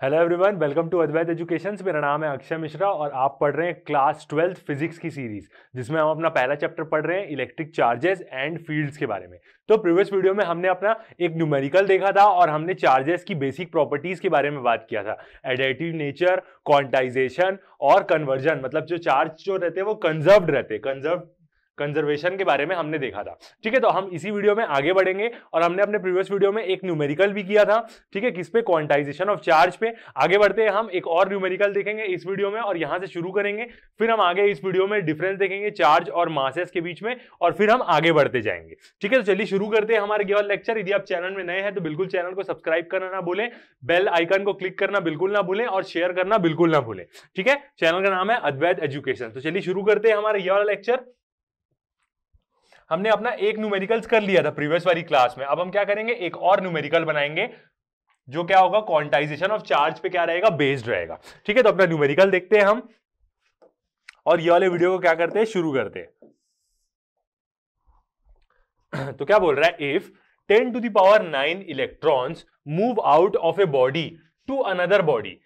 Hello everyone, welcome to Advait education. मेरा नाम है अक्षय मिश्रा और आप पढ़ रहे हैं क्लास 12th फिजिक्स की सीरीज, जिसमें हम अपना पहला चैप्टर पढ़ रहे हैं इलेक्ट्रिक चार्जेस एंड फील्ड्स के बारे में। तो प्रीवियस वीडियो में हमने अपना एक न्यूमेरिकल देखा था और हमने चार्जेस की बेसिक प्रॉपर्टीज के बारे में बात किया था। एडिटिव नेचर, क्वांटाइजेशन और कन्वर्जन, मतलब जो चार्ज जो रहते हैं वो कंजर्व्ड रहते हैं, कंजर्वेशन के बारे में हमने देखा था। ठीक है, तो हम इसी वीडियो में आगे बढ़ेंगे और हमने अपने प्रीवियस वीडियो में एक न्यूमेरिकल भी किया था। ठीक है, किस पे? क्वांटाइजेशन ऑफ चार्ज पे। आगे बढ़ते हैं, हम एक और न्यूमेरिकल देखेंगे इस वीडियो में और यहां से शुरू करेंगे। फिर हम आगे इस वीडियो में डिफरेंस देखेंगे चार्ज और मासेस के बीच में और फिर हम आगे बढ़ते जाएंगे। ठीक है, तो चलिए शुरू करते हैं हमारे ये वाला लेक्चर। यदि आप चैनल में नए हैं तो बिल्कुल चैनल को सब्सक्राइब करना ना भूलें, बेल आइकन को क्लिक करना बिल्कुल ना भूलें और शेयर करना बिल्कुल ना भूलें। ठीक है, चैनल का नाम है अद्वैत एजुकेशन। तो चलिए शुरू करते हैं हमारा ये वाला लेक्चर। हमने अपना एक न्यूमेरिकल्स कर लिया था प्रीवियस वाली क्लास में। अब हम क्या करेंगे, एक और न्यूमेरिकल बनाएंगे जो क्या होगा, क्वांटाइजेशन ऑफ चार्ज पे क्या रहेगा, बेस्ड रहेगा। ठीक है, तो अपना न्यूमेरिकल देखते हैं हम और ये वाले वीडियो को क्या करते हैं, शुरू करते हैं। तो क्या बोल रहा है, if 10 to the power 9 electrons move out of a body to another body.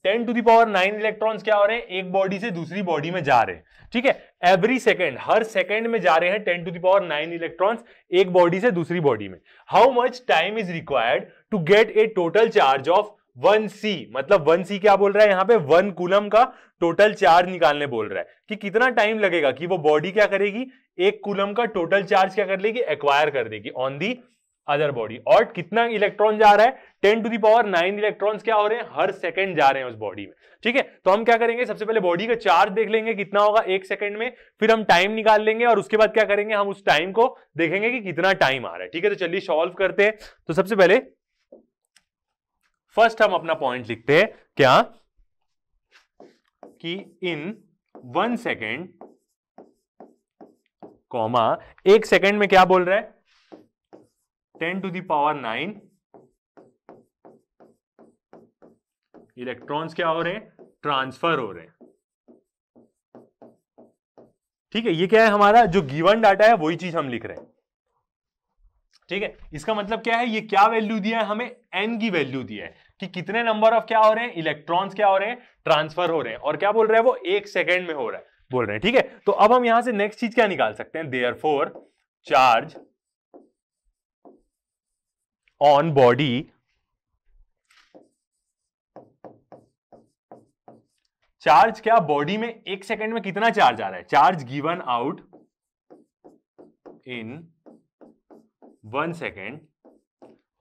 10 to the power 9 electrons क्या हो रहे हैं, एक बॉडी से दूसरी बॉडी में जा रहे हैं। ठीक है, एवरी सेकेंड, हर सेकेंड में जा रहे हैं 10 to the power 9 इलेक्ट्रॉन्स एक बॉडी से दूसरी बॉडी में। How much time is required to get a total charge of 1c। मतलब 1c क्या बोल रहा है यहाँ पे, 1 कूलम का टोटल चार्ज निकालने बोल रहा है कि कितना टाइम लगेगा कि वो बॉडी क्या करेगी, एक कूलम का टोटल चार्ज क्या कर लेगी, एक्वायर कर देगी ऑन दी अदर बॉडी। और कितना इलेक्ट्रॉन जा रहा है, 10 to the power 9 इलेक्ट्रॉन्स क्या हो रहे हैं, हर सेकंड जा रहे हैं उस बॉडी में। ठीक है, तो हम क्या करेंगे, सबसे पहले बॉडी का चार्ज देख लेंगे कितना होगा एक सेकंड में, फिर हम टाइम निकाल लेंगे और उसके बाद क्या करेंगे, हम उस टाइम को देखेंगे कि कितना टाइम आ रहा है। ठीक है, तो चलिए सॉल्व करते हैं। तो सबसे पहले फर्स्ट हम अपना पॉइंट लिखते हैं क्या, कि इन 1 सेकेंड कॉमा, एक सेकेंड में क्या बोल रहा है, 10 to the power 9 इलेक्ट्रॉन्स क्या हो रहे हैं, ट्रांसफर हो रहे हैं। ठीक है, ये क्या है, हमारा जो गिवन डाटा है वही चीज हम लिख रहे हैं। ठीक है, इसका मतलब क्या है, ये क्या वैल्यू दिया है हमें, n की वैल्यू दिया है कि कितने नंबर ऑफ क्या हो रहे हैं, इलेक्ट्रॉन्स क्या हो रहे हैं, ट्रांसफर हो रहे हैं। और क्या बोल रहा है वो, एक सेकेंड में हो रहा है बोल रहे हैं। ठीक है, तो अब हम यहां से नेक्स्ट चीज क्या निकाल सकते हैं, therefore charge on body, charge क्या बॉडी में एक सेकेंड में कितना चार्ज आ रहा है, charge given out in 1 second.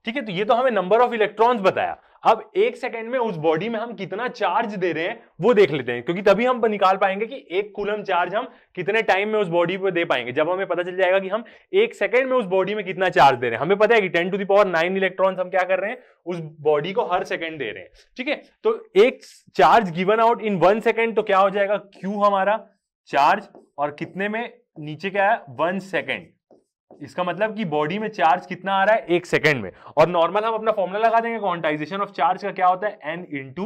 ठीक है, तो ये तो हमें नंबर ऑफ इलेक्ट्रॉन्स बताया। अब एक सेकेंड में उस बॉडी में हम कितना चार्ज दे रहे हैं वो देख लेते हैं, क्योंकि तभी हम निकाल पाएंगे कि एक कूलम चार्ज हम कितने टाइम में उस बॉडी पे दे पाएंगे, जब हमें पता चल जाएगा कि हम एक सेकेंड में उस बॉडी में कितना चार्ज दे रहे हैं। हमें पता है कि 10 to the power 9 इलेक्ट्रॉन्स हम क्या कर रहे हैं, उस बॉडी को हर सेकेंड दे रहे हैं। ठीक है, तो एक charge given out in 1 second, तो क्या हो जाएगा, क्यू हमारा चार्ज, और कितने में, नीचे क्या है, 1 सेकेंड। इसका मतलब कि बॉडी में चार्ज कितना आ रहा है, एक सेकंड में। और नॉर्मल हम अपना फॉर्मूला लगा देंगे, क्वांटाइजेशन ऑफ चार्ज का क्या होता है, n इंटू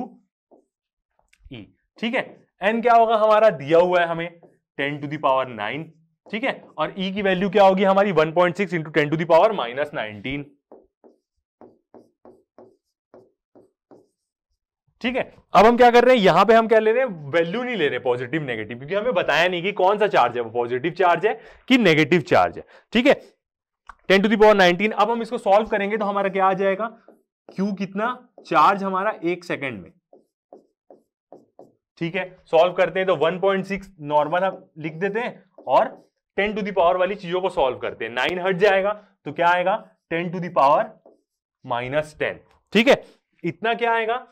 ई। ठीक है, n क्या होगा हमारा, दिया हुआ है हमें 10 to the power 9। ठीक है, और e की वैल्यू क्या होगी हमारी, 1.6 इंटू 10 to the power -19। ठीक है, अब हम क्या कर रहे हैं, यहां पे हम क्या ले रहे हैं, वैल्यू नहीं ले रहे पॉजिटिव नेगेटिव, क्योंकि हमें बताया नहीं कि कौन सा चार्ज है, वो पॉजिटिव चार्ज है कि नेगेटिव चार्ज है। ठीक है, 10 to the power 19। अब हम इसको सॉल्व करेंगे तो हमारा क्या आ जाएगा, Q कितना, चार्ज हमारा एक सेकंड में। ठीक है, सॉल्व करते हैं तो 1.6 नॉर्मल हम लिख देते हैं और 10 to the power वाली चीजों को सॉल्व करते हैं। 9 हट जाएगा तो क्या आएगा, 10 to the power -10। ठीक है, इतना क्या आएगा,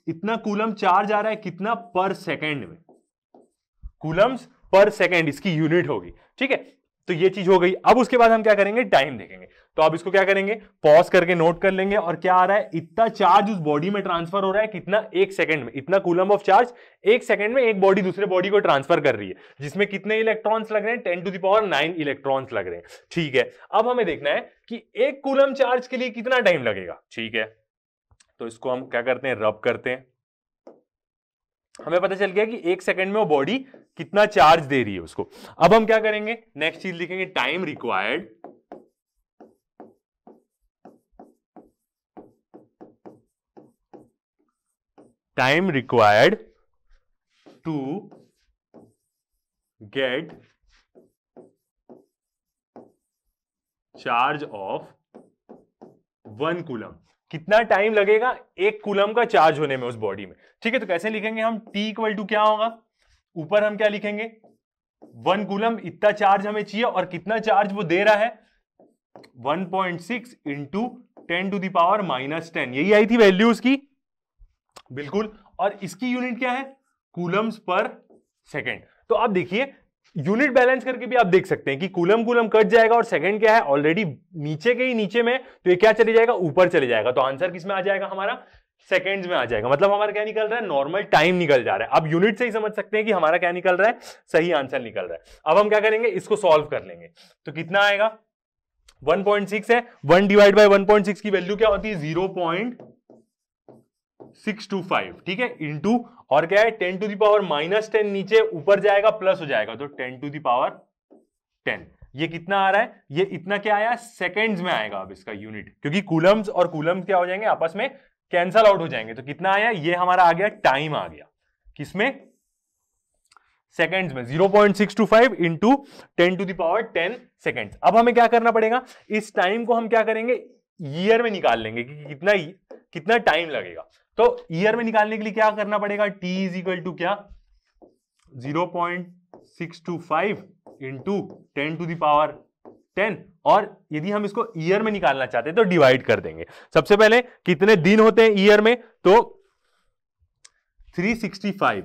इतना कूलम चार्ज आ रहा है कितना, पर सेकेंड में, कूलम्स पर सेकेंड इसकी यूनिट होगी। ठीक है, तो ये चीज हो गई। अब उसके बाद हम क्या करेंगे, टाइम देखेंगे। तो अब इसको क्या करेंगे, पॉज करके नोट कर लेंगे, और क्या आ रहा है, इतना चार्ज उस बॉडी में ट्रांसफर हो रहा है कितना, एक सेकंड में, इतना कूलम ऑफ चार्ज एक सेकंड में एक बॉडी दूसरे बॉडी को ट्रांसफर कर रही है, जिसमें कितने इलेक्ट्रॉन्स लग रहे हैं, 10 to the power 9 इलेक्ट्रॉन्स लग रहे हैं। ठीक है, अब हमें देखना है कि एक कूलम चार्ज के लिए कितना टाइम लगेगा। ठीक है, तो इसको हम क्या करते हैं, रब करते हैं। हमें पता चल गया कि एक सेकंड में वो बॉडी कितना चार्ज दे रही है उसको। अब हम क्या करेंगे, नेक्स्ट चीज लिखेंगे, time required time required to get charge of 1 coulomb. कितना टाइम लगेगा 1 कूलम का चार्ज होने में उस बॉडी में। ठीक है, तो कैसे लिखेंगे हम, T इक्वल टू क्या होगा, ऊपर हम क्या लिखेंगे 1 कूलम, इतना चार्ज हमें चाहिए और कितना चार्ज वो दे रहा है 1.6 इंटू 10⁻⁻10। यही आई थी वैल्यू उसकी, बिल्कुल। और इसकी यूनिट क्या है, कूलम्स पर सेकेंड। तो आप देखिए यूनिट बैलेंस करके भी आप देख सकते हैं कि कूलम कूलम कट जाएगा और सेकंड क्या है ऑलरेडी नीचे के ही नीचे में, तो ये क्या चले जाएगा, ऊपर चले जाएगा। तो आंसर किस में आ जाएगा हमारा, सेकंड्स में आ जाएगा। मतलब हमारा क्या निकल रहा है, नॉर्मल टाइम निकल जा रहा है। आप यूनिट से ही समझ सकते हैं कि हमारा क्या निकल रहा है, सही आंसर निकल रहा है। अब हम क्या करेंगे, इसको सॉल्व कर लेंगे। तो कितना आएगा, 1.6 है, 1 डिवाइड बाय 1.6 की वैल्यू क्या होती है 0.625, ठीक है, इंटू और क्या है 10⁻⁻10, नीचे ऊपर जाएगा प्लस हो जाएगा तो 10⁻10। ये कितना आ रहा है, ये इतना क्या आया, सेकंड्स में आएगा अब इसका यूनिट, क्योंकि कूलम्स और कूलम्स क्या हो जाएंगे आपस में कैंसल आउट हो जाएंगे। तो कितना आया, ये हमारा आ गया टाइम आ गया, किसमें, सेकंड्स में, 0.625 इंटू 10⁻10 सेकंड्स। अब हमें क्या करना पड़ेगा, इस टाइम को हम क्या करेंगे, ईयर में निकाल लेंगे कि कितना टाइम लगेगा। तो ईयर में निकालने के लिए क्या करना पड़ेगा, T इज इक्वल टू क्या 0.625 इंटू 10⁻10, और यदि हम इसको ईयर में निकालना चाहते हैं तो डिवाइड कर देंगे। सबसे पहले कितने दिन होते हैं ईयर में, तो 365,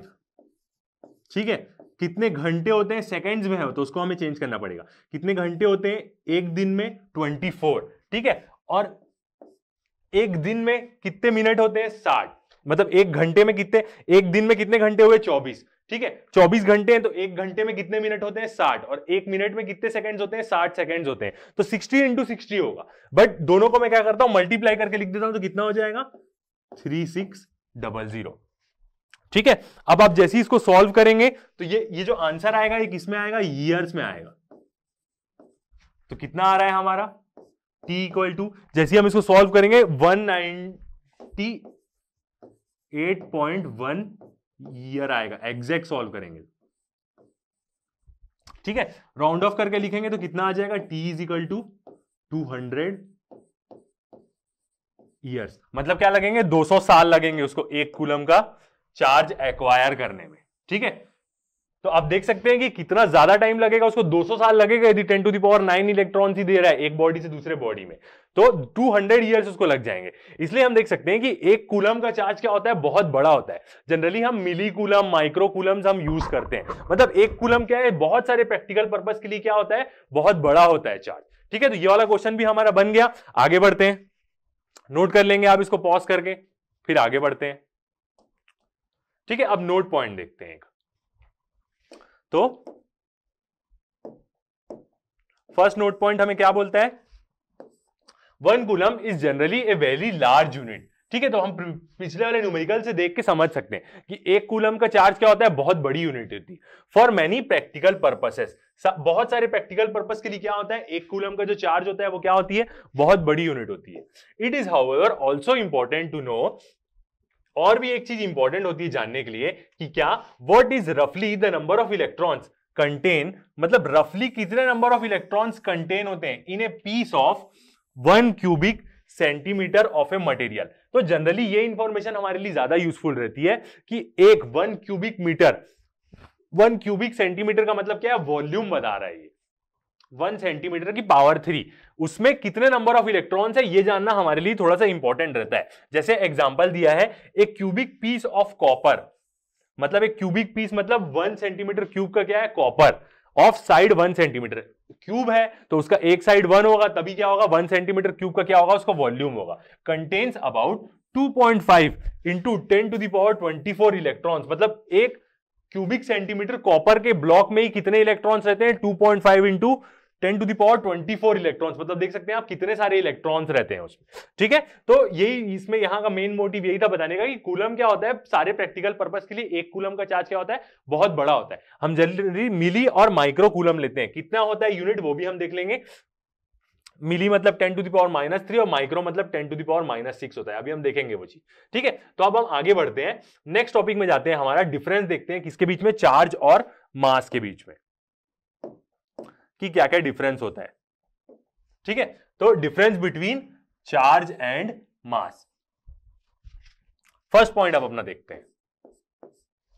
ठीक है। कितने घंटे होते हैं सेकंड्स में है, तो उसको हमें चेंज करना पड़ेगा। कितने घंटे होते हैं एक दिन में, 24, ठीक है। और एक दिन में कितने मिनट होते हैं 60, मतलब एक घंटे में कितने, एक दिन में कितने घंटे हुए 24, ठीक है। 24 घंटे हैं तो एक घंटे में कितने मिनट होते हैं 60, और एक मिनट में कितने सेकंड्स होते हैं 60 सेकंड्स होते हैं। तो 60 इंटू 60 होगा, बट दोनों को मैं क्या करता हूं मल्टीप्लाई करके लिख देता हूं, तो कितना हो जाएगा 3600, ठीक है। अब आप जैसे ही इसको सॉल्व करेंगे तो ये जो आंसर आएगा ये किस में आएगा, ईयर्स में आएगा। तो कितना आ रहा है हमारा T इक्वल टू, जैसे हम इसको सॉल्व करेंगे 198.1 ईयर आएगा, एग्जैक्ट सॉल्व करेंगे, ठीक है। राउंड ऑफ करके लिखेंगे तो कितना आ जाएगा, T is equal to 200 years. मतलब क्या लगेंगे, 200 साल लगेंगे उसको 1 कूलम का चार्ज एक्वायर करने में, ठीक है। तो आप देख सकते हैं कि कितना ज्यादा टाइम लगेगा, उसको 200 साल लगेगा यदि 10⁻9 इलेक्ट्रॉन ही दे रहा है एक बॉडी से दूसरे बॉडी में, तो 200 ईयर्स उसको लग जाएंगे। इसलिए हम देख सकते हैं कि 1 कूलम का चार्ज क्या होता है, बहुत बड़ा होता है। जनरली हम मिली कूलम, माइक्रो कूलम्स हम यूज करते हैं। मतलब 1 कूलम क्या है, बहुत सारे प्रैक्टिकल पर्पस के लिए क्या होता है, बहुत बड़ा होता है चार्ज, ठीक है। तो ये वाला क्वेश्चन भी हमारा बन गया। आगे बढ़ते हैं, नोट कर लेंगे आप इसको पॉज करके, फिर आगे बढ़ते हैं, ठीक है। अब नोट पॉइंट देखते हैं। तो फर्स्ट नोट पॉइंट हमें क्या बोलता है, 1 coulomb is generally a very large unit, ठीक है। तो हम पिछले वाले न्यूमेरिकल से देख के समझ सकते हैं कि 1 कूलम का चार्ज क्या होता है, बहुत बड़ी यूनिट होती है। फॉर मेनी प्रैक्टिकल पर्पसेस, बहुत सारे प्रैक्टिकल पर्पस के लिए क्या होता है, 1 कूलम का जो चार्ज होता है वो क्या होती है, बहुत बड़ी यूनिट होती है। It is however also important to know, और भी एक चीज इंपॉर्टेंट होती है जानने के लिए कि क्या, व्हाट इज रफली the number of electrons contain, मतलब रफली कितने नंबर ऑफ इलेक्ट्रॉन्स कंटेन होते हैं in a piece of 1 cubic centimetre of a material. तो जनरली ये इंफॉर्मेशन हमारे लिए ज्यादा यूजफुल रहती है कि 1 क्यूबिक मीटर, 1 क्यूबिक सेंटीमीटर का मतलब क्या है, वॉल्यूम बता रहा है ये, 1 सेंटीमीटर की पावर 3, उसमें कितने नंबर ऑफ इलेक्ट्रॉन्स है ये जानना हमारे लिए थोड़ा सा इंपॉर्टेंट रहता है। जैसे एग्जांपल दिया है, एक क्यूबिक पीस ऑफ कॉपर, मतलब एक क्यूबिक पीस मतलब 1 सेंटीमीटर क्यूब का क्या है, copper, of side 1 centimetre cube है, तो उसका एक साइड 1 होगा, तभी क्या होगा 1 सेंटीमीटर क्यूब का क्या होगा, उसका वॉल्यूम होगा। कंटेन्स अबाउट 2.5 इंटू 10⁻24 इलेक्ट्रॉन्स, मतलब एक क्यूबिक सेंटीमीटर कॉपर के ब्लॉक में ही कितने इलेक्ट्रॉन्स रहते हैं, 2.5 इंटू 10⁻24 इलेक्ट्रॉन्स, मतलब देख सकते हैं आप कितने सारे इलेक्ट्रॉन्स रहते हैं उसमें, ठीक है। तो यही इसमें यहां का मेन मोटिव यही था बताने का कि कूलम क्या होता है, सारे प्रैक्टिकल पर्पस के लिए 1 कूलम का चार्ज क्या होता है, बहुत बड़ा होता है। हम जनरली मिली और माइक्रो कूलम लेते हैं, कितना होता है यूनिट वो भी हम देख लेंगे। मिली मतलब 10⁻³ और माइक्रो मतलब 10⁻⁶ होता है। अभी हम देखेंगे वो चीज, ठीक है। तो अब हम आगे बढ़ते हैं, नेक्स्ट टॉपिक में जाते हैं, हमारा डिफरेंस देखते हैं किसके बीच में, चार्ज और मास के बीच में, कि क्या क्या डिफरेंस होता है, ठीक है। तो difference between charge and mass, first point अब अपना देखते हैं,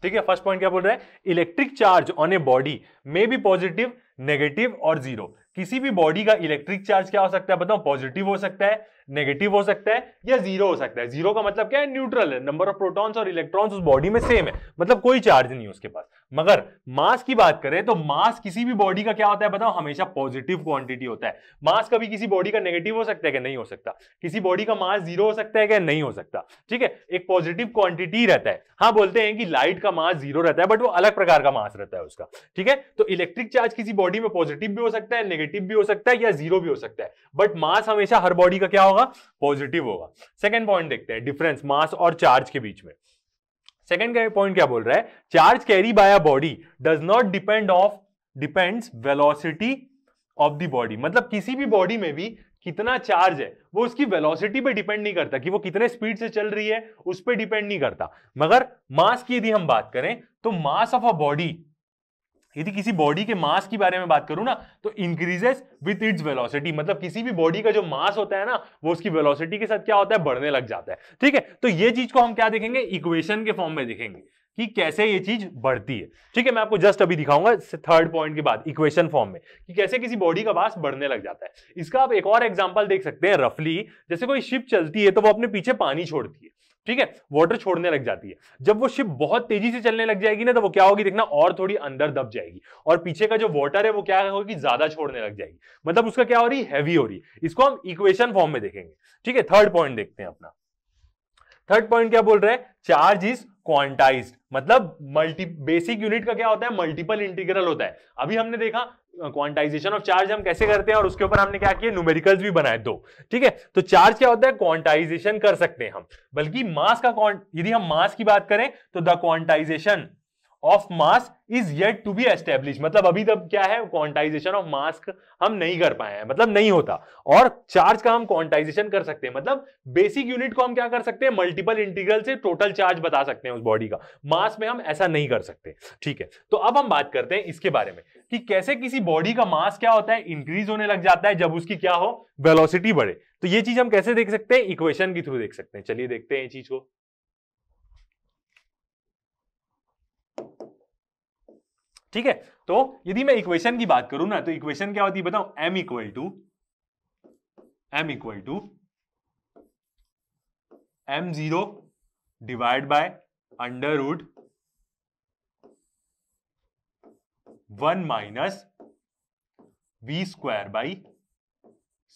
ठीक है। फर्स्ट पॉइंट क्या बोल रहा है, electric charge on a body में बी पॉजिटिव, नेगेटिव और जीरो। किसी भी बॉडी का इलेक्ट्रिक चार्ज क्या हो सकता है बताओ, पॉजिटिव हो सकता है, नेगेटिव हो सकता है या जीरो हो सकता है। जीरो का मतलब क्या है, न्यूट्रल है, नंबर ऑफ प्रोटॉन्स और इलेक्ट्रॉन्स उस बॉडी में सेम है, मतलब कोई चार्ज नहीं है उसके पास। मगर मास की बात करें तो मास किसी भी बॉडी का क्या होता है बताओ, हमेशा पॉजिटिव क्वांटिटी होता है। मास कभी किसी बॉडी का नेगेटिव हो सकता है क्या, नहीं हो सकता। किसी बॉडी का मास जीरो हो सकता है क्या, नहीं हो सकता, ठीक है। एक पॉजिटिव क्वांटिटी रहता है। हाँ, बोलते हैं कि लाइट का मास जीरो रहता है, बट वो अलग प्रकार का मास रहता है उसका, ठीक है। तो इलेक्ट्रिक चार्ज किसी बॉडी में पॉजिटिव भी हो सकता है, नेगेटिव भी हो सकता है या जीरो भी हो सकता है, बट मास हमेशा हर बॉडी का क्या होगा, पॉजिटिव होगा। सेकंड पॉइंट देखते हैं, डिफरेंस मास और चार्ज के बीच में। सेकंड पॉइंट क्या बोल रहा है, charge carry by a body does not depends velocity of the body. मतलब किसी भी बॉडी में भी कितना चार्ज है वो उसकी वेलोसिटी पे डिपेंड नहीं करता, कि वो कितने स्पीड से चल रही है उस पे डिपेंड नहीं करता। मगर मास की यदि हम बात करें तो मास ऑफ अ बॉडी, यदि किसी बॉडी के मास की बारे में बात करूं ना, तो इंक्रीजेस विथ इट्स वेलोसिटी। मतलब किसी भी बॉडी का जो मास होता है ना, वो उसकी वेलोसिटी के साथ क्या होता है, बढ़ने लग जाता है, ठीक है। तो ये चीज को हम क्या देखेंगे, इक्वेशन के फॉर्म में देखेंगे कि कैसे ये चीज बढ़ती है, ठीक है। मैं आपको जस्ट अभी दिखाऊंगा थर्ड पॉइंट के बाद इक्वेशन फॉर्म में, कि कैसे किसी बॉडी का मास बढ़ने लग जाता है। इसका आप एक और एग्जांपल देख सकते हैं रफली, जैसे कोई शिप चलती है तो वो अपने पीछे पानी छोड़ती है, ठीक है, वाटर छोड़ने लग जाती है। जब वो शिप बहुत तेजी से चलने लग जाएगी ना, तो वो क्या होगी देखना, और थोड़ी अंदर दब जाएगी, और पीछे का जो वाटर है वो क्या होगी, ज्यादा छोड़ने लग जाएगी, मतलब उसका क्या हो रही है, हैवी हो रही है। इसको हम इक्वेशन फॉर्म में देखेंगे, ठीक है। थर्ड पॉइंट देखते हैं अपना। थर्ड पॉइंट क्या बोल रहा है, चार्ज इज क्वांटाइज्ड, मतलब बेसिक यूनिट का क्या होता है, मल्टीपल इंटीग्रल होता है। अभी हमने देखा क्वांटाइजेशन ऑफ चार्ज हम कैसे करते हैं, और उसके ऊपर हमने क्या किया, न्यूमेरिकल्स भी बनाए दो, ठीक है। तो चार्ज क्या होता है, क्वांटाइजेशन कर सकते हैं हम, बल्कि मास का यदि हम मास की बात करें तो the quantisation of mass is yet to be establish. मतलब अभी तक क्या है, क्वांटाइजेशन ऑफ मास हम नहीं कर पाए हैं, मतलब नहीं होता। और चार्ज का हम क्वांटाइजेशन कर सकते हैं, मतलब बेसिक यूनिट को हम क्या कर सकते हैं, मल्टीपल इंटीग्रल से टोटल चार्ज बता सकते हैं उस बॉडी का। मास में हम ऐसा नहीं कर सकते, ठीक है। तो अब हम बात करते हैं इसके बारे में कि कैसे किसी बॉडी का मास क्या होता है, इंक्रीज होने लग जाता है जब उसकी क्या हो, वेलोसिटी बढ़े। तो ये चीज हम कैसे देख सकते हैं, इक्वेशन के थ्रू देख सकते हैं। चलिए देखते हैं ये चीज को। ठीक है, तो यदि मैं इक्वेशन की बात करूं ना, तो इक्वेशन क्या होती है बताओ, m equal to m0 divide by under root 1 minus v square by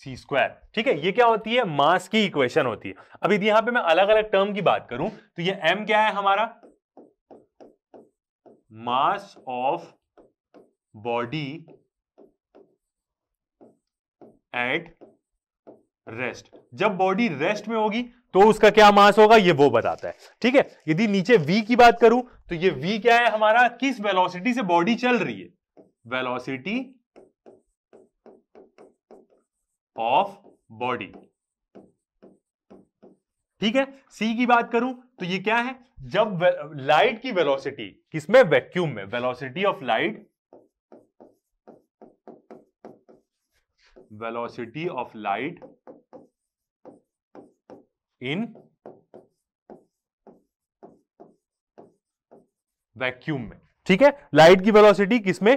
c square, ठीक है। ये क्या होती है, मास की इक्वेशन होती है। अब यदि यहां पे मैं अलग अलग टर्म की बात करूं तो ये m क्या है हमारा, mass of body at rest. जब बॉडी रेस्ट में होगी तो उसका क्या मास होगा, ये वो बताता है, ठीक है। यदि नीचे v की बात करूं तो ये v क्या है हमारा, किस वेलोसिटी से बॉडी चल रही है, वेलोसिटी ऑफ बॉडी, ठीक है। c की बात करूं तो ये क्या है, जब लाइट की वेलोसिटी किसमें, वैक्यूम में, velocity of light, velocity of light in vacuum में, ठीक है। लाइट की वेलोसिटी किसमें,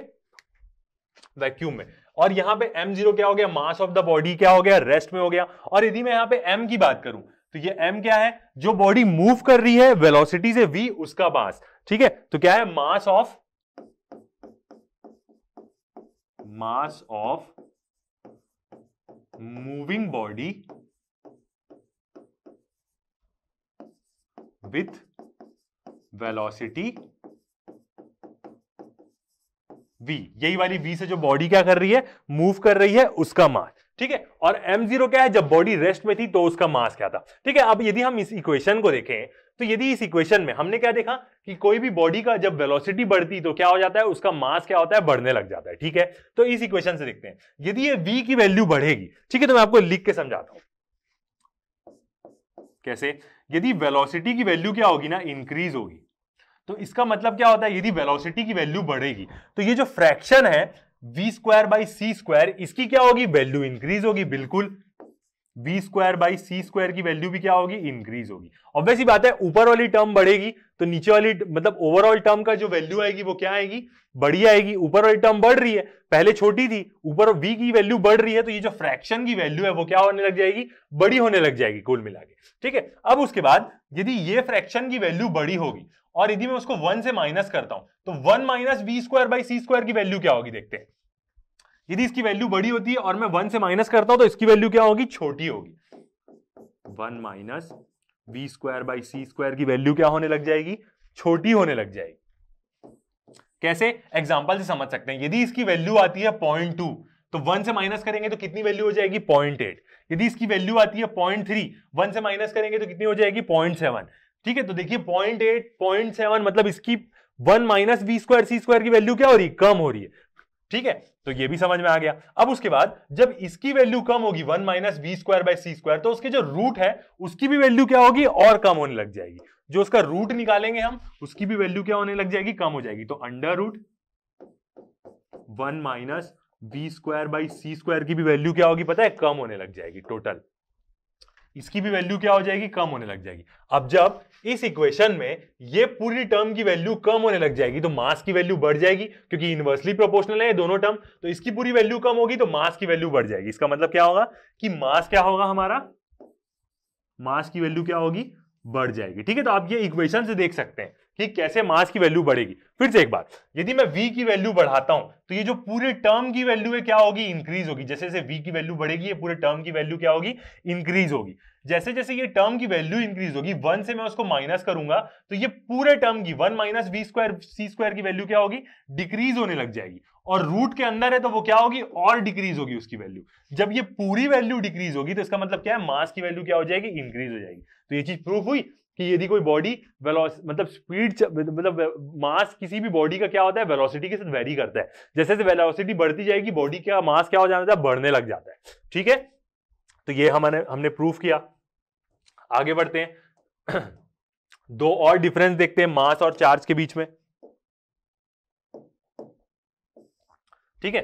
वैक्यूम में। और यहां पे m0 क्या हो गया, मास ऑफ द बॉडी क्या हो गया, रेस्ट में हो गया। और यदि मैं यहां पे m की बात करूं तो ये m क्या है, जो बॉडी मूव कर रही है वेलोसिटी से v, उसका मास, ठीक है। तो क्या है, mass of moving body with velocity v, यही वाली v से जो बॉडी क्या कर रही है, मूव कर रही है, उसका मास, ठीक है। और m0 क्या है, जब बॉडी रेस्ट में थी तो उसका मास क्या था। ठीक है, अब यदि हम इस इक्वेशन को देखें तो यदि इस इक्वेशन में हमने क्या देखा कि कोई भी बॉडी का जब वेलोसिटी बढ़ती तो क्या हो जाता है, उसका मास क्या होता है, बढ़ने लग जाता है। ठीक है, तो इस इक्वेशन से देखते हैं, यदि ये v की वैल्यू बढ़ेगी, ठीक है, तो मैं आपको लिख के समझाता हूं कैसे। यदि वेलोसिटी की वैल्यू क्या होगी ना, इंक्रीज होगी, तो इसका मतलब क्या होता है, यदि वेलोसिटी की वैल्यू बढ़ेगी तो ये जो फ्रैक्शन है v square by C square, इसकी क्या होगी, वैल्यू इंक्रीज होगी। बिल्कुल, v square by C square की वैल्यू भी क्या होगी, इंक्रीज होगी। ऑब्वियस ही बात है, ऊपर वाली टर्म बढ़ेगी तो नीचे वाली मतलब ओवरऑल टर्म का जो वैल्यू आएगी वो क्या आएगी, बड़ी आएगी। ऊपर वाली टर्म बढ़ रही है, पहले छोटी थी, ऊपर v की वैल्यू बढ़ रही है, तो ये जो फ्रैक्शन की वैल्यू है वो क्या होने लग जाएगी, बड़ी होने लग जाएगी कुल मिला के। ठीक है, अब उसके बाद यदि ये फ्रैक्शन की वैल्यू बड़ी होगी और यदि मैं उसको 1 से माइनस करता हूं तो 1 minus V square by C square की वैल्यू क्या होगी, देखते हैं। यदि इसकी वैल्यू बड़ी होती है और मैं 1 से माइनस करता हूं तो इसकी वैल्यू क्या होगी, छोटी होगी। 1 minus V square by C square की वैल्यू क्या होने लग जाएगी, छोटी होने लग जाएगी। कैसे, एग्जांपल से समझ सकते हैं। यदि इसकी वैल्यू आती है 0.2 तो 1 से माइनस करेंगे तो कितनी वैल्यू हो जाएगी, 0.8। यदि इसकी वैल्यू आती है 0.3, 1 से माइनस करेंगे तो कितनी हो जाएगी, 0.7। ठीक है, तो देखिए 0.8 0.7 मतलब इसकी 1 minus V square C square की वैल्यू क्या हो रही है, कम हो रही है। ठीक है, तो ये भी समझ में आ गया। अब उसके बाद जब इसकी वैल्यू कम होगी 1 minus V square by C square, तो उसके जो रूट है उसकी भी वैल्यू क्या होगी, और कम होने लग जाएगी। जो उसका रूट निकालेंगे हम, उसकी भी वैल्यू क्या होने लग जाएगी, कम हो जाएगी। तो under root 1 minus V square by C square की भी वैल्यू क्या होगी, पता है, कम होने लग जाएगी। टोटल इसकी भी वैल्यू क्या हो जाएगी, कम होने लग जाएगी। अब जब इस इक्वेशन में ये पूरी टर्म की वैल्यू कम होने लग जाएगी तो मास की वैल्यू बढ़ जाएगी, क्योंकि इनवर्सली प्रोपोर्शनल है ये दोनों टर्म। तो इसकी पूरी वैल्यू कम होगी तो मास की वैल्यू बढ़ जाएगी। इसका मतलब क्या होगा कि मास क्या होगा हमारा, मास की वैल्यू क्या होगी, बढ़ जाएगी। ठीक है, तो आप ये इक्वेशन से देख सकते हैं कि कैसे मास की वैल्यू बढ़ेगी। फिर से एक बात, यदि मैं v की वैल्यू बढ़ाता हूं तो ये जो पूरे टर्म की वैल्यू है क्या होगी, इंक्रीज होगी। जैसे जैसे v की वैल्यू बढ़ेगी ये पूरे टर्म की वैल्यू क्या होगी, इंक्रीज होगी। जैसे जैसे ये टर्म की वैल्यू इंक्रीज होगी, 1 से मैं उसको माइनस करूंगा तो ये पूरे टर्म की 1 minus V square C square की वैल्यू क्या होगी, डिक्रीज होने लग जाएगी। और रूट के अंदर है तो वो क्या होगी, और डिक्रीज होगी उसकी वैल्यू। जब ये पूरी वैल्यू डिक्रीज होगी तो इसका मतलब क्या है, मास की वैल्यू क्या हो जाएगी, इंक्रीज हो जाएगी। तो ये चीज प्रूफ हुई कि यदि कोई बॉडी मतलब स्पीड मतलब मास किसी भी बॉडी का क्या होता है, वेलोसिटी के साथ वेरी करता है। जैसे जैसे वेलोसिटी बढ़ती जाएगी बॉडी का मास क्या हो जाता है, बढ़ने लग जाता है। ठीक है, तो ये हमने प्रूफ किया। आगे बढ़ते हैं, दो और डिफरेंस देखते हैं मास और चार्ज के बीच में। ठीक है,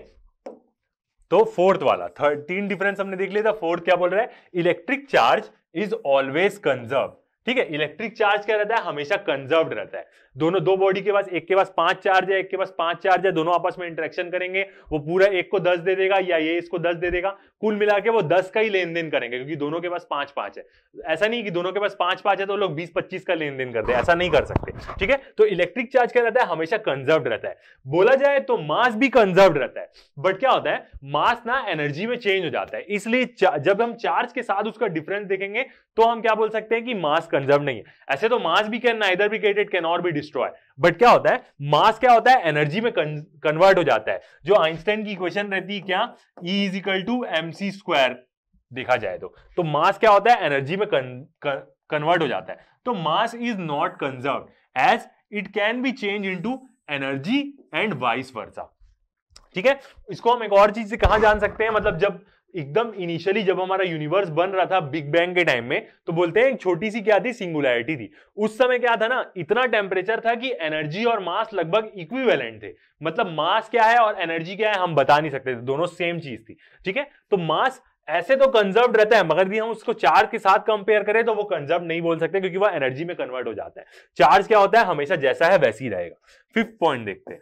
तो फोर्थ वाला 13 डिफरेंस हमने देख लिया था। फोर्थ क्या बोल रहा है, electric charge is always conserve. ठीक है, इलेक्ट्रिक चार्ज क्या रहता है, हमेशा कंजर्व्ड रहता है। दो बॉडी के पास, एक के पास 5 चार्ज है, एक के पास 5 चार्ज है, दोनों आपस में इंटरेक्शन करेंगे, वो पूरा एक को 10 दे देगा या ये इसको 10 दे देगा, कुल मिला के वो 10 का ही लेन देन करेंगे, क्योंकि दोनों के पास 5-5 है। ऐसा नहीं कि दोनों के पास 5-5 है तो लोग 20-25 का लेन देन करते हैं, ऐसा नहीं कर सकते। ठीक है, तो इलेक्ट्रिक चार्ज क्या रहता है, हमेशा कंजर्व्ड रहता है। बोला जाए तो मास भी कंजर्व्ड रहता है, बट क्या होता है, मास ना एनर्जी में चेंज हो जाता है। इसलिए जब हम चार्ज के साथ उसका डिफरेंस देखेंगे तो हम क्या बोल सकते हैं कि मास कंजर्व नहीं है। ऐसे तो मास भी can neither be created can not be destroy, but क्या होता है, मास क्या होता है, एनर्जी में कन्वर्ट हो जाता है। जो आइंस्टाइन की इक्वेशन रहती है क्या, E is equal to mc square देखा जाए तो मास क्या होता है, एनर्जी में कन्वर्ट हो जाता है। तो mass is not conserve as it can be change into energy and vice versa. ठीक है, इसको हम एक और चीज से कहां जान सकते हैं, मतलब जब एकदम इनिशियली जब हमारा यूनिवर्स बन रहा था बिग बैंग के टाइम में, तो बोलते हैं एक छोटी सी क्या थी, सिंगुलैरिटी थी। उस समय क्या था ना, इतना टेम्परेचर था कि एनर्जी और मास लगभग इक्विवेलेंट थे। मतलब मास क्या है और एनर्जी क्या है हम बता नहीं सकते थे, दोनों सेम चीज थी। ठीक है, तो मास ऐसे तो कंजर्व्ड रहता है, मगर भी हम उसको चार्ज के साथ कंपेयर करें तो वो कंजर्व नहीं बोल सकते, क्योंकि वो एनर्जी में कन्वर्ट हो जाता है। चार्ज क्या होता है, हमेशा जैसा है वैसे ही रहेगा। फिफ्थ पॉइंट देखते हैं।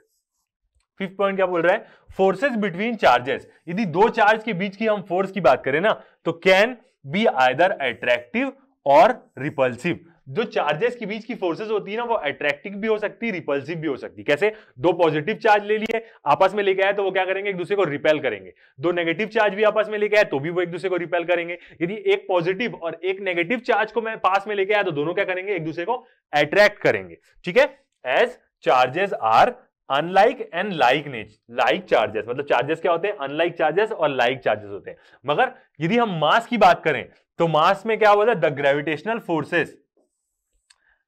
फिफ्थ पॉइंट क्या बोल रहा है, फोर्सेस बिटवीन चार्जेस। यदि दो चार्ज के बीच की हम फोर्स की बात करें ना, तो कैन बी आइदर अट्रैक्टिव और रिपल्सिव। जो चार्जेस के बीच की फोर्सेस होती है ना, वो अट्रैक्टिव भी हो सकती है, रिपल्सिव भी हो सकती है। कैसे, दो पॉजिटिव चार्ज ले लिए आपस में लेके आए तो वो क्या करेंगे, एक दूसरे को रिपेल करेंगे। दो नेगेटिव चार्ज भी आपस में लेके आए तो भी वो एक दूसरे को रिपेल करेंगे। यदि एक पॉजिटिव और एक नेगेटिव चार्ज को मैं पास में लेके आया तो दोनों क्या करेंगे, एक दूसरे को अट्रैक्ट करेंगे। ठीक है, as charges are unlike and like charges, मतलब चार्जेस क्या होते हैं, अनलाइक चार्जेस और लाइक चार्जेस होते हैं। मगर यदि हम मास की बात करें तो मास में क्या बोला, the gravitational forces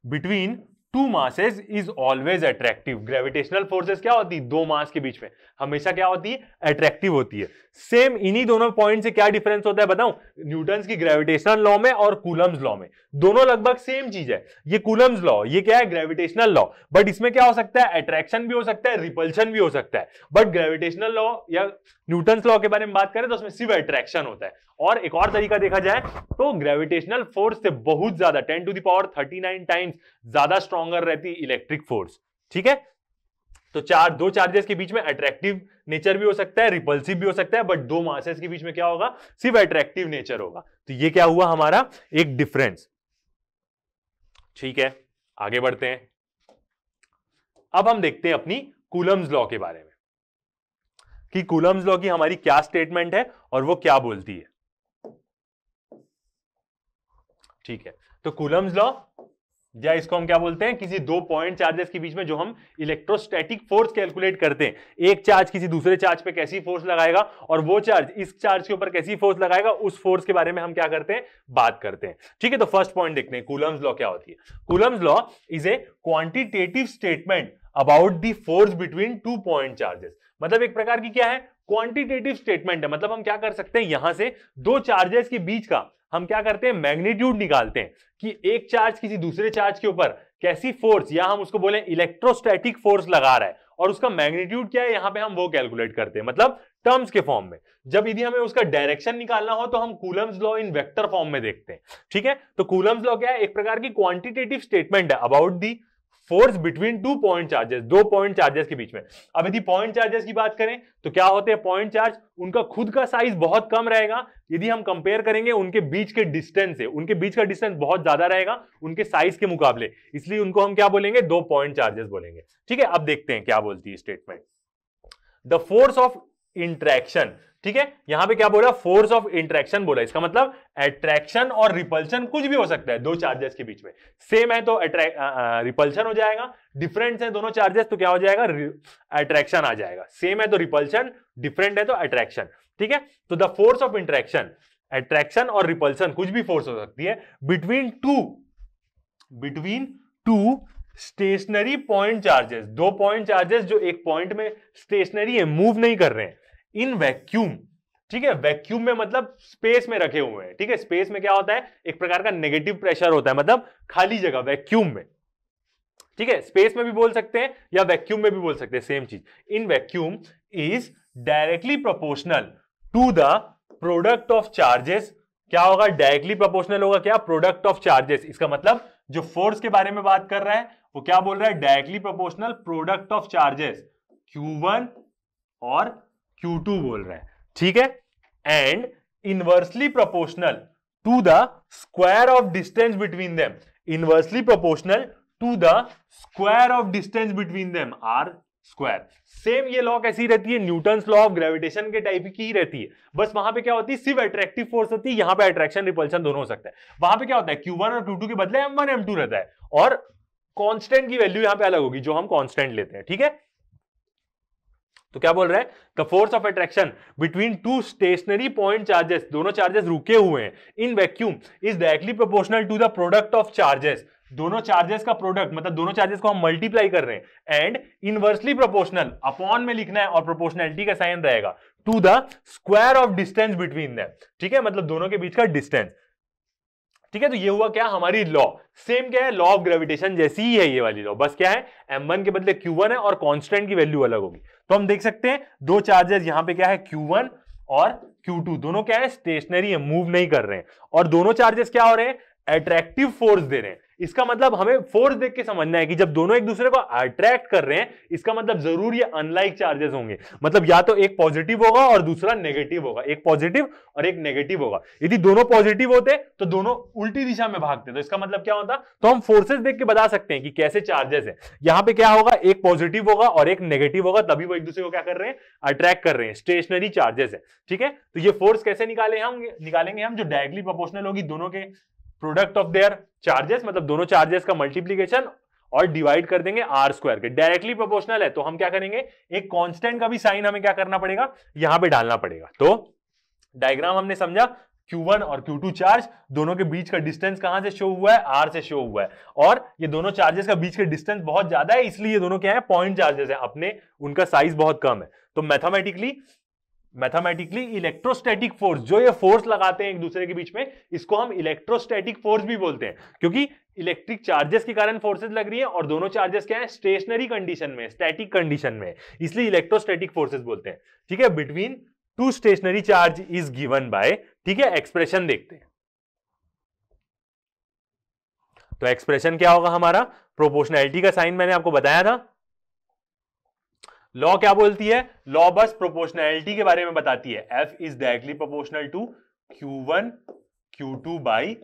between two masses is always attractive. Gravitational forces क्या होती है, दो मास के बीच में हमेशा क्या होती है, अट्रैक्टिव होती है। सेम इन्हीं दोनों पॉइंट से क्या डिफरेंस होता है बताऊं, न्यूटन्स की ग्रेविटेशनल लॉ में और कूलम्स लॉ में, दोनों लगभग सेम चीज है। ये कूलम्स लॉ, ये क्या है, ग्रेविटेशनल लॉ, बट इसमें क्या हो सकता है, अट्रैक्शन भी हो सकता है, रिपल्शन भी हो सकता है। बट ग्रेविटेशनल लॉ या न्यूटन्स लॉ के बारे में बात करें तो उसमें सिर्फ अट्रैक्शन होता है। और एक और तरीका देखा जाए तो ग्रेविटेशनल फोर्स से बहुत ज्यादा 10⁻39 टाइम्स ज्यादा स्ट्रॉन्गर रहती है इलेक्ट्रिक फोर्स। ठीक है, तो दो चार्जेस के बीच में अट्रैक्टिव नेचर भी हो सकता है, रिपल्सिव भी हो सकता है, बट दो मासेस के बीच में क्या होगा, सिर्फ अट्रैक्टिव नेचर होगा। तो ये क्या हुआ हमारा एक डिफरेंस। ठीक है, आगे बढ़ते हैं। अब हम देखते हैं अपनी कूलम्स लॉ के बारे में कि कूलम्स लॉ की हमारी क्या स्टेटमेंट है और वो क्या बोलती है। ठीक है, तो कूलम्स लॉ, या इसको हम क्या बोलते हैं, किसी दो पॉइंट चार्जेस के बीच में जो हम इलेक्ट्रोस्टैटिक फोर्स कैलकुलेट करते हैं, एक चार्ज किसी दूसरे चार्ज पे कैसी फोर्स लगाएगा और वो चार्ज इस चार्ज के ऊपर कैसी फोर्स लगाएगा, उस फोर्स के बारे में हम क्या करते हैं, बात करते हैं। ठीक है, तो फर्स्ट पॉइंट देखते हैं कूलम्स लॉ क्या होती है। Coulomb's law is a quantitative statement about the force between two point charges. मतलब एक प्रकार की क्या है, क्वांटिटेटिव स्टेटमेंट है। मतलब हम क्या कर सकते हैं, यहां से दो चार्जेस के बीच का हम क्या करते हैं, मैग्नीट्यूड निकालते हैं कि एक चार्ज किसी दूसरे चार्ज के ऊपर कैसी फोर्स, या हम उसको बोले इलेक्ट्रोस्टैटिक फोर्स लगा रहा है, और उसका मैग्नीट्यूड क्या है, यहां पे हम वो कैलकुलेट करते हैं, मतलब टर्म्स के फॉर्म में। जब यदि हमें उसका डायरेक्शन निकालना हो तो हम Coulomb's law in vector form में देखते हैं। ठीक है, तो कूलम्स लॉ क्या है, एक प्रकार की क्वांटिटेटिव स्टेटमेंट है about the force between two point charges, दो पॉइंट चार्जेस के बीच में। अब यदि पॉइंट चार्जेस की बात करें तो क्या होते हैं पॉइंट चार्ज, उनका खुद का साइज बहुत कम रहेगा, यदि हम कंपेयर करेंगे उनके बीच के डिस्टेंस से, उनके बीच का डिस्टेंस बहुत ज्यादा रहेगा उनके साइज के मुकाबले, इसलिए उनको हम क्या बोलेंगे, दो पॉइंट चार्जेस बोलेंगे। ठीक है, अब देखते हैं क्या बोलती है statement. The force of interaction, ठीक है, यहां पे क्या बोला, फोर्स ऑफ इंट्रैक्शन बोला, इसका मतलब अट्रैक्शन और रिपल्शन कुछ भी हो सकता है दो चार्जेस के बीच में। सेम है तो रिपल्शन हो जाएगा, डिफरेंट है दोनों चार्जेस तो क्या हो जाएगा, अट्रैक्शन आ जाएगा। सेम है तो रिपल्शन, डिफरेंट है तो अट्रैक्शन। ठीक है, तो the force of interaction, attraction और रिपल्शन कुछ भी फोर्स हो सकती है, between two stationary point charges, दो पॉइंट चार्जेस जो एक पॉइंट में स्टेशनरी है, मूव नहीं कर रहे हैं, इन वैक्यूम। ठीक है, वैक्यूम में मतलब स्पेस में रखे हुए हैं। ठीक है, स्पेस में क्या होता है, एक प्रकार का नेगेटिव प्रेशर होता है, मतलब खाली जगह, वैक्यूम में। ठीक है, स्पेस में भी बोल सकते हैं या वैक्यूम में भी बोल सकते हैं, सेम चीज। In vacuum is directly proportional to the product of charges. क्या होगा, डायरेक्टली प्रोपोर्शनल होगा क्या, प्रोडक्ट ऑफ चार्जेस। इसका मतलब जो फोर्स के बारे में बात कर रहा है वो क्या बोल रहा है, directly proportional product of charges Q1 और Q2 बोल रहा है। ठीक है, and inversely proportional to the square of distance between them, inversely proportional to the square of distance between them, R square. Same ये लॉ कैसी रहती है, न्यूटन्स लॉ ऑफ ग्रेविटेशन के टाइप की ही रहती है, बस वहां पे क्या होती है, सिर्फ अट्रैक्टिव फोर्स होती है, यहां पे अट्रैक्शन रिपल्शन दोनों हो सकता है। वहां पे क्या होता है, Q1 और Q2 के बदले M1 M2 रहता है, और कांस्टेंट की वैल्यू यहां पे अलग होगी जो हम कांस्टेंट लेते हैं। ठीक है, तो क्या बोल रहा है, the force of attraction between two stationary point charges, दोनों चार्जेस रुके हुए हैं, in vacuum is directly proportional to the product of charges, दोनों चार्जेस का प्रोडक्ट, मतलब दोनों चार्जेस को हम मल्टीप्लाई कर रहे हैं, एंड इनवर्सली प्रोपोर्शनल, अपॉन में लिखना है और प्रोपोर्शनलिटी का साइन रहेगा, to the square of distance between them. ठीक है, मतलब दोनों के बीच का डिस्टेंस। ठीक है, तो ये हुआ क्या, हमारी लॉ सेम क्या है, लॉ ऑफ ग्रेविटेशन जैसी ही है ये वाली लॉ, बस क्या है, M1 के बदले Q1 है और कांस्टेंट की वैल्यू अलग होगी। तो हम देख सकते हैं दो चार्जेस यहां पे क्या है, Q1 और Q2, दोनों क्या है, स्टेशनरी है, मूव नहीं कर रहे हैं, और दोनों चार्जेस क्या हो रहे हैं, अट्रैक्टिव फोर्स दे रहे हैं। इसका मतलब हमें फोर्स देख के समझना है कि जब दोनों एक दूसरे को अट्रैक्ट कर रहे हैं, इसका मतलब जरूर ये अनलाइक चार्जेस होंगे, मतलब या तो एक पॉजिटिव होगा और दूसरा नेगेटिव होगा, एक पॉजिटिव और एक नेगेटिव होगा। यदि दोनों पॉजिटिव होते तो दोनों उल्टी दिशा में भागते, तो इसका मतलब क्या होता, तो हम फोर्सेस देख के बता सकते हैं कि कैसे चार्जेस है। यहां पे क्या होगा, एक पॉजिटिव होगा और एक नेगेटिव होगा, तभी वो एक दूसरे को क्या कर रहे हैं, अट्रैक्ट कर रहे हैं, स्टेशनरी चार्जेस है। ठीक है, तो ये फोर्स कैसे निकालेंगे हम, जो डायरेक्टली प्रोपोर्शनल होगी दोनों के प्रोडक्ट ऑफ देयर चार्जेस, मतलब दोनों चार्जेस का मल्टीप्लीकेशन और डिवाइड कर देंगे आर स्क्वायर के, डायरेक्टली प्रोपोर्शनल है तो हम क्या करेंगे, एक कांस्टेंट का भी साइन हमें क्या करना पड़ेगा, यहां पे डालना पड़ेगा। तो डायग्राम हमने समझा, Q1 और Q2 चार्ज, दोनों के बीच का डिस्टेंस कहां से शो हुआ है, R से शो हुआ है, और ये दोनों चार्जेस का बीच का डिस्टेंस बहुत ज्यादा है, इसलिए ये दोनों क्या है, पॉइंट चार्जेस है अपने, उनका साइज बहुत कम है। तो मैथमेटिकली इलेक्ट्रोस्टैटिक फोर्स, जो ये फोर्स लगाते हैं एक दूसरे के बीच में, इसको हम इलेक्ट्रोस्टैटिक फोर्स भी बोलते हैं, क्योंकि इलेक्ट्रिक चार्जेस के कारण फोर्सेस लग रही है और दोनों चार्जेस क्या है, स्टेशनरी कंडीशन में, स्टैटिक कंडीशन में, इसलिए इलेक्ट्रोस्टैटिक फोर्सेस बोलते हैं। ठीक है, between two stationary charge is given by, ठीक है, एक्सप्रेशन देखते हैं। तो एक्सप्रेशन क्या होगा हमारा, प्रोपोर्शनैलिटी का साइन मैंने आपको बताया था। लॉ क्या बोलती है, लॉ बस प्रोपोर्शनैलिटी के बारे में बताती है, F is directly proportional to Q1 Q2 by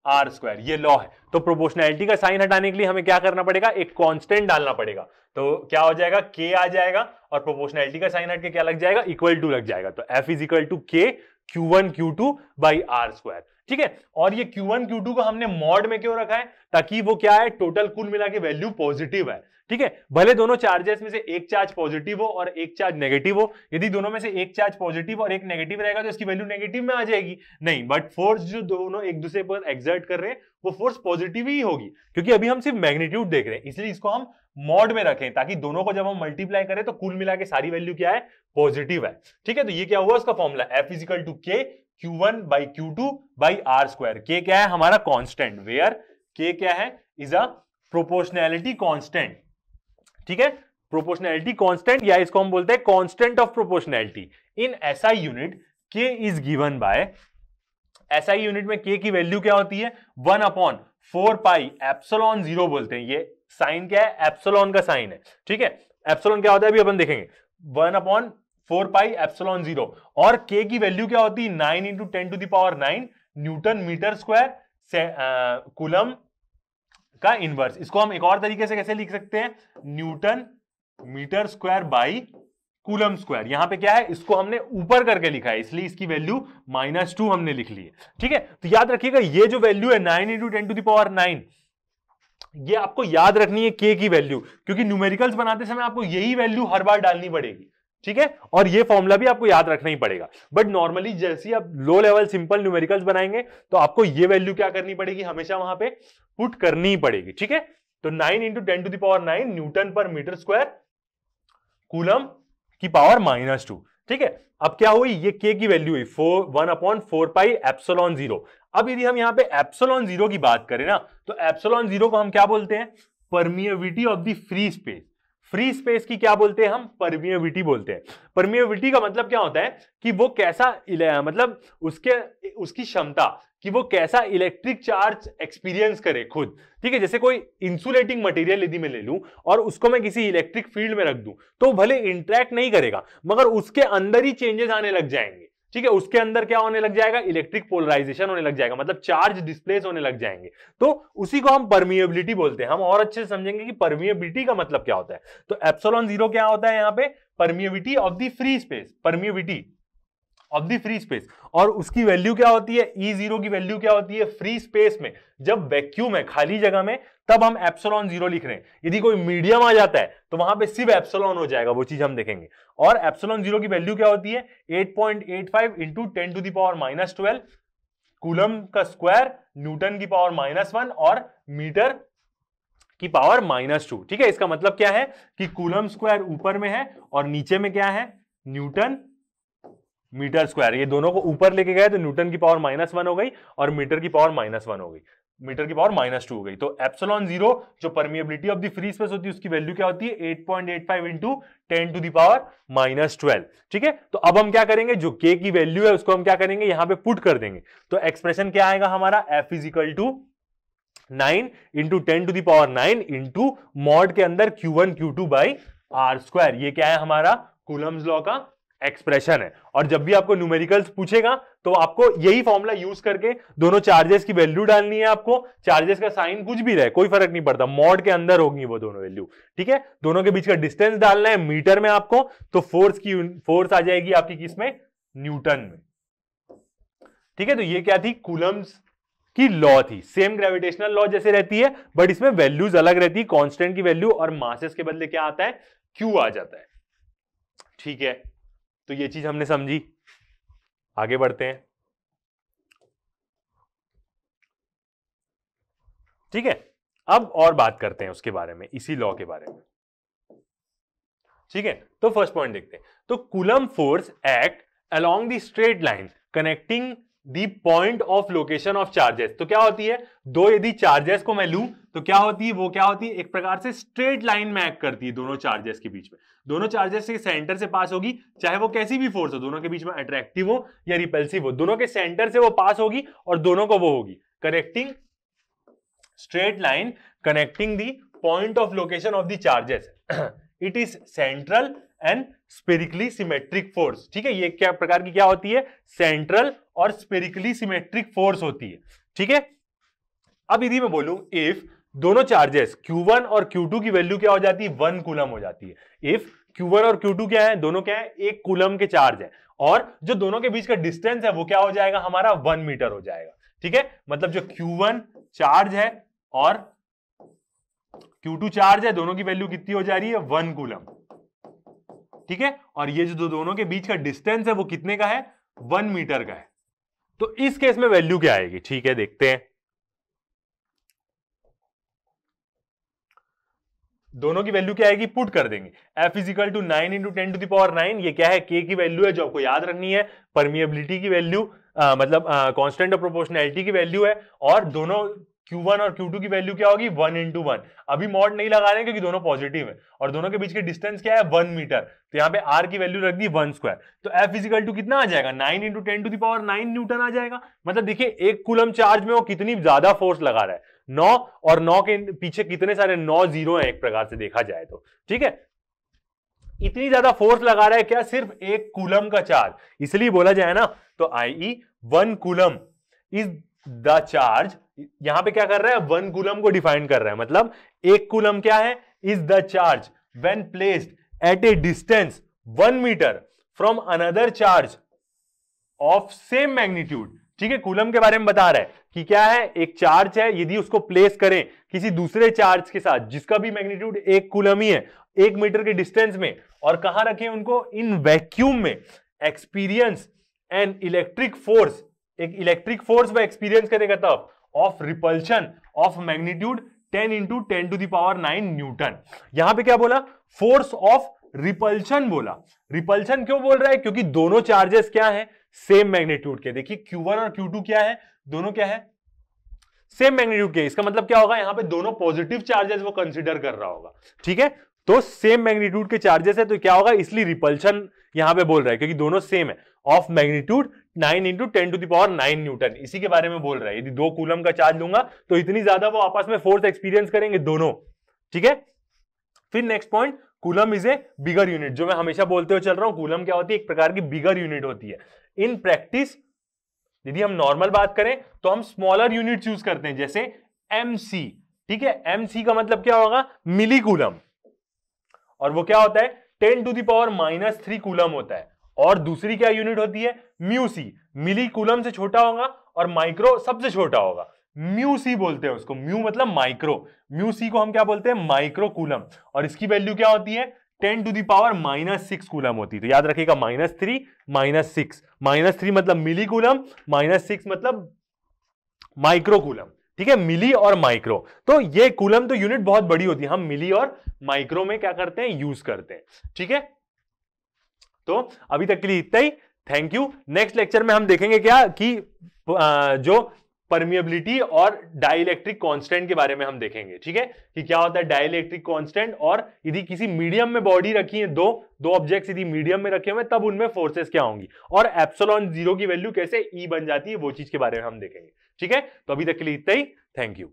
r square, ये लॉ है। तो प्रोपोर्शनैलिटी का साइन हटाने के लिए हमें क्या करना पड़ेगा, एक कांस्टेंट डालना पड़ेगा, तो क्या हो जाएगा, K आ जाएगा, और प्रोपोर्शनैलिटी का साइन हट के क्या लग जाएगा, इक्वल टू लग जाएगा। तो F is equal to K Q1 Q2 by r square. ठीक है, और ये Q1 Q2 को हमने मॉड में क्यों रखा है, ताकि वो क्या है, टोटल कुल मिला के वैल्यू पॉजिटिव है। ठीक है, भले दोनों चार्जेस में से एक चार्ज पॉजिटिव हो और एक चार्ज नेगेटिव हो, यदि दोनों में से एक चार्ज पॉजिटिव और एक नेगेटिव रहेगा तो इसकी वैल्यू नेगेटिव में आ जाएगी, नहीं, बट फोर्स जो दोनों एक दूसरे पर एक्सर्ट कर रहे हैं वो फोर्स पॉजिटिव ही होगी, क्योंकि अभी हम सिर्फ मैग्नीट्यूड देख रहे हैं, इसलिए इसको हम मॉड में रखें, ताकि दोनों को जब हम मल्टीप्लाई करें तो कुल मिला के सारी वैल्यू क्या है, पॉजिटिव है। ठीक है, तो ये क्या हुआ उसका formula, F is equal to K Q1 by Q2 by r square. K क्या है हमारा कांस्टेंट, वेयर K क्या है, इज अ प्रोपोर्शनैलिटी कांस्टेंट। ठीक है, प्रोपोर्शनैलिटी कांस्टेंट, या इसको हम बोलते हैं constant of proportionality in SI unit. K is given bye, SI unit में K की वैल्यू क्या होती है, 1/4 पाई एप्सिलॉन 0 बोलते हैं, ये साइन क्या है, एप्सिलॉन का साइन है। ठीक है, एप्सिलॉन क्या होता है अभी अपन देखेंगे, 1/4 पाई एप्सिलॉन 0, और K की वैल्यू क्या होती है, 9 × 10⁹ न्यूटन मीटर स्क्वायर से कूलम का इनवर्स। इसको हम एक और तरीके से कैसे लिख सकते हैं, newton metre square by coulomb square. यहां पे क्या है, इसको हमने ऊपर करके लिखा है, इसलिए इसकी वैल्यू -2 हमने लिख ली है। ठीक है, तो याद रखिएगा ये जो वैल्यू है 9 × 10⁹, ये आपको याद रखनी है K की वैल्यू, क्योंकि न्यूमेरिकल्स बनाते समय आपको यही वैल्यू हर बार डालनी पड़ेगी। ठीक है, और ये फॉर्मूला भी आपको याद रखना ही पड़ेगा, बट नॉर्मली जैसे ही आप लो लेवल सिंपल न्यूमेरिकल्स बनाएंगे तो आपको ये वैल्यू क्या करनी पड़ेगी, हमेशा वहां पे पुट करनी ही पड़ेगी। ठीक है, तो 9 × 10⁹ न्यूटन पर मीटर स्क्वायर कूलम की पावर -2। ठीक है, अब क्या हुई, ये K की वैल्यू हुई 1/4 पाई एप्सिलॉन 0। अब यदि हम यहां पे एप्सिलॉन 0 की बात करें ना, तो एप्सिलॉन 0 को हम क्या बोलते हैं, permeability of the free space. Free space की क्या बोलते हैं हम, परमिएबिलिटी बोलते हैं। परमिएबिलिटी का मतलब क्या होता है कि वो कैसा, मतलब उसकी क्षमता कि वो कैसा इलेक्ट्रिक चार्ज एक्सपीरियंस करे खुद। ठीक है, जैसे कोई इंसुलेटिंग मटेरियल यदि मैं ले लूं और उसको मैं किसी इलेक्ट्रिक फील्ड में रख दूं, तो भले इंटरेक्ट नहीं करेगा मगर उसके अंदर ही चेंजेस आने लग जाएंगे। ठीक है, उसके अंदर क्या होने लग जाएगा, इलेक्ट्रिक पोलराइजेशन होने लग जाएगा, मतलब चार्ज डिस्प्लेस होने लग जाएंगे, तो उसी को हम परमिएबिलिटी बोलते हैं। हम और अच्छे से समझेंगे कि परमिएबिलिटी का मतलब क्या होता है। तो एप्सिलॉन 0 क्या होता है, यहां पे permeability of the free space, permeability of the free space, और उसकी वैल्यू क्या होती है, E0 की वैल्यू क्या होती है, फ्री स्पेस में जब वैक्यूम है, खाली जगह में, तब हम एप्सिलॉन 0 लिख रहे हैं। यदि कोई मीडियम आ जाता है तो वहां पे सिर्फ एप्सिलॉन हो जाएगा, वो चीज हम देखेंगे। और एप्सिलॉन 0 की वैल्यू क्या होती है, 8.85 × 10⁻12 कूलम का स्क्वायर न्यूटन की पावर -1 और मीटर की पावर -2। ठीक है, इसका मतलब क्या है कि कूलम स्क्वायर ऊपर में है और नीचे में क्या है, न्यूटन मीटर स्क्वायर। ये दोनों को ऊपर लेके गए तो न्यूटन की पावर -1 हो गई और मीटर की पावर -1 हो गई, मीटर की पावर -2 हो गई। तो एप्सिलॉन 0 जो permeability of the free space होती है उसकी वैल्यू क्या होती है, 8.85 × 10⁻12। ठीक है, तो अब हम क्या करेंगे, जो K की वैल्यू है उसको हम क्या करेंगे, यहां पे पुट कर देंगे। तो एक्सप्रेशन क्या आएगा हमारा, F is equal to 9 × 10⁹ into mod के अंदर Q1 Q2 by r square. ये क्या है हमारा कूलम्स लॉ का एक्सप्रेशन है। और जब भी आपको न्यूमेरिकल्स पूछेगा तो आपको यही फॉर्मूला यूज करके दोनों चार्जेस की वैल्यू डालनी है। आपको चार्जेस का साइन कुछ भी रहे कोई फर्क नहीं पड़ता, मॉड के अंदर होगी वो दोनों वैल्यू। ठीक है, दोनों के बीच का डिस्टेंस डालना है मीटर में आपको, तो फोर्स आ जाएगी आपकी किसमें, न्यूटन में। ठीक है, तो ये क्या थी, कूलम्स की लॉ थी, सेम ग्रेविटेशनल लॉ जैसे रहती है, बट इसमें वैल्यूज अलग रहती है, कांस्टेंट की वैल्यू और मासेस के बदले क्या आता है, क्यू आ जाता है। ठीक है, तो ये चीज हमने समझी। आगे बढ़ते हैं। ठीक है, अब और बात करते हैं उसके बारे में, इसी लॉ के बारे में। ठीक है, तो फर्स्ट पॉइंट देखते हैं। तो coulomb force act along the straight line connecting the point of location of charges. तो क्या होती है, दो यदि चार्जेस को मैं लूं तो क्या होती है, वो क्या होती है, एक प्रकार से स्ट्रेट लाइन में एक्ट करती है दोनों चार्जेस के बीच में। दोनों चार्जेस के सेंटर से पास होगी, चाहे वो कैसी भी फोर्स हो, दोनों के बीच में अट्रैक्टिव हो या रिपल्सिव हो, दोनों के सेंटर से वो पास होगी और दोनों को वो होगी connecting straight line connecting the point of location of the charges. It is central and spherically symmetric force. ठीक है, ये क्या प्रकार की क्या होती है, सेंट्रल और स्पेरिकली सिमेट्रिक फोर्स होती है। ठीक है, अब यदि मैं बोलूं इफ दोनों चार्जेस Q1 और Q2 की वैल्यू क्या हो जाती है, 1 कूलम हो जाती है। इफ Q1 और Q2 क्या है, दोनों क्या है, 1 कूलम के चार्ज है, और जो दोनों के बीच का डिस्टेंस है वो क्या हो जाएगा, हमारा 1 मीटर हो जाएगा। ठीक है, मतलब जो Q1 चार्ज है और Q2 चार्ज है, दोनों की वैल्यू कितनी हो जा रही है, 1 कूलम। ठीक है, और ये जो दोनों के बीच का डिस्टेंस है वो कितने का है, 1 मीटर का है। तो इस केस में वैल्यू क्या आएगी, ठीक है देखते हैं। दोनों की वैल्यू क्या आएगी, पुट कर देंगे। F is equal to 9 into 10 to the power 9, ये क्या है, K की वैल्यू है जो आपको याद रखनी है, परमिएबिलिटी की वैल्यू मतलब कांस्टेंट ऑफ प्रोपोर्शनैलिटी की वैल्यू है, और दोनों Q1 और Q2 की वैल्यू क्या होगी, 1 इंटू 1। अभी मॉड नहीं लगा रहे हैं क्योंकि दोनों पॉजिटिव है, और दोनों के बीच की डिस्टेंस क्या है, 1 मीटर। तो यहाँ पे R की वैल्यू रख दी 1 स्क्वायर, तो F इजिकल टू कितना आ जाएगा, 9 into 10 to the power 9 newton आ जाएगा। मतलब देखिए 1 कूलम चार्ज में वो कितनी ज्यादा फोर्स लगा रहा है, 9, और 9 के पीछे कितने सारे 9 जीरो है एक प्रकार से देखा जाए तो। ठीक है, इतनी ज्यादा फोर्स लगा रहा है क्या, सिर्फ 1 कूलम का चार्ज, इसलिए बोला जाए ना, तो आई 1 कूलम इज द चार्ज। यहां पे क्या कर रहा है, 1 कूलम को डिफाइन कर रहा है, मतलब 1 कूलम क्या है, is the charge when placed at a distance 1 metre from another charge of same magnitude. ठीक है, कूलम के बारे में बता रहा है कि क्या है, एक चार्ज है, यदि उसको प्लेस करें किसी दूसरे चार्ज के साथ जिसका भी मैग्नीट्यूड 1 कूलम ही है, 1 मीटर के डिस्टेंस में, और कहां रखें उनको, इन वैक्यूम में, एक्सपीरियंस एन इलेक्ट्रिक फोर्स, एक इलेक्ट्रिक फोर्स वो एक्सपीरियंस करेगा तब, of repulsion of magnitude 10 into 10 to the power 9 newton. यहां पे क्या बोला, फोर्स ऑफ रिपल्शन बोला। रिपल्शन क्यों बोल रहा है, क्योंकि दोनों चार्जेस क्या है, सेम मैग्नीट्यूड के। देखिए Q1 और Q2 क्या है, दोनों क्या है, सेम मैग्नीट्यूड के। इसका मतलब क्या होगा, यहां पे दोनों पॉजिटिव चार्जेस वो कंसीडर कर रहा होगा। ठीक है, तो सेम मैग्नीट्यूड के चार्जेस है, तो क्या होगा, इसलिए रिपल्शन यहां पे बोल रहा है क्योंकि दोनों सेम है, of magnitude 9 into 10 to the power 9 newton, इसी के बारे में बोल रहा है। यदि 2 कूलम का चार्ज लूंगा तो इतनी ज्यादा वो आपस में फोर्स एक्सपीरियंस करेंगे दोनों। ठीक है, फिर next point, coulomb is a bigger unit. जो मैं हमेशा बोलते हुए चल रहा हूं, कूलम क्या होती है, एक प्रकार की बिगर यूनिट होती है। इन प्रैक्टिस यदि हम नॉर्मल बात करें तो हम स्मॉलर यूनिट्स यूज करते हैं, जैसे MC। ठीक है, MC का मतलब क्या होगा, मिली कूलम, और वो क्या होता है, 10 टू द पावर -3 कूलम होता है। और दूसरी क्या यूनिट होती है, म्यू सी। मिली कूलम से छोटा होगा और माइक्रो सबसे छोटा होगा, म्यू सी बोलते हैं उसको। म्यू मतलब माइक्रो, म्यू सी को हम क्या बोलते हैं, माइक्रो कूलम, और इसकी वैल्यू क्या होती है, 10 टू द पावर -6 कूलम होती है। तो याद रखिएगा, -3 -6, -3 मतलब मिली कूलम, -6 मतलब माइक्रो कूलम। ठीक है, मिली और माइक्रो, तो ये कूलम तो यूनिट बहुत बड़ी होती है, हम मिली और माइक्रो में क्या करते हैं, यूज करते हैं। ठीक है, तो अभी तक के लिए इतना ही, थैंक यू। नेक्स्ट लेक्चर में हम देखेंगे क्या कि जो परमिएबिलिटी और डाइलेक्ट्रिक कांस्टेंट के बारे में हम देखेंगे। ठीक है, कि क्या होता है डाइलेक्ट्रिक कांस्टेंट, और यदि किसी मीडियम में बॉडी रखी है, दो ऑब्जेक्ट्स यदि मीडियम में रखे हुए तब उनमें फोर्सेस क्या होंगी, और एप्सिलॉन 0 की वैल्यू कैसे E बन जाती है, वो चीज के बारे में हम देखेंगे। ठीक है, तो अभी तक के लिए इतना ही, थैंक यू।